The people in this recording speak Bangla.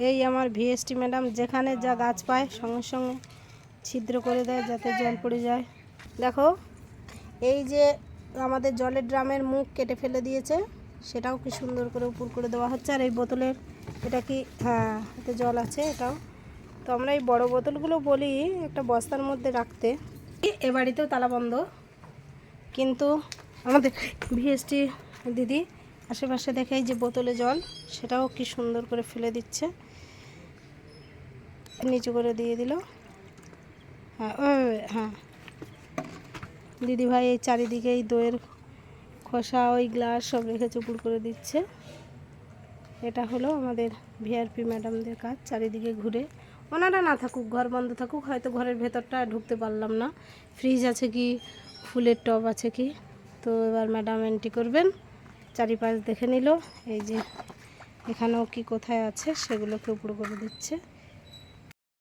এই আমার ভিএসটি ম্যাডাম যেখানে যা গাছ পায় সঙ্গে সঙ্গে ছিদ্র করে দেয় যাতে জল পড়ে যায়। দেখো এই যে আমাদের জলের ড্রামের মুখ কেটে ফেলে দিয়েছে, সেটাও কি সুন্দর করে উপর করে দেওয়া হচ্ছে। আর এই বোতলের এটা কি, হ্যাঁ এতে জল আছে এটাও। তো আমরা এই বড় বোতলগুলো বলি একটা বস্তার মধ্যে রাখতে। এ বাড়িতেও তালা বন্ধ, কিন্তু আমাদের ভিএসটি দিদি আশেপাশে দেখে এই যে বোতলে জল, সেটাও কি সুন্দর করে ফেলে দিচ্ছে, নিচু করে দিয়ে দিল। হ্যাঁ হ্যাঁ দিদিভাই এই চারিদিকে এই দইয়ের খোসা ওই গ্লাস সব রেখে চুপুর করে দিচ্ছে। এটা হলো আমাদের ভিআরপি ম্যাডামদের কাজ, চারিদিকে ঘুরে। ওনারা না থাকুক, ঘর বন্ধ থাকুক, হয়তো ঘরের ভেতরটা ঢুকতে পারলাম না, ফ্রিজ আছে কি ফুলের টব আছে কি। তো এবার ম্যাডাম এন্ট্রি করবেন, চারিপাশ দেখে নিল, এই যে এখানেও কি কোথায় আছে সেগুলোকে উপর করে দিচ্ছে।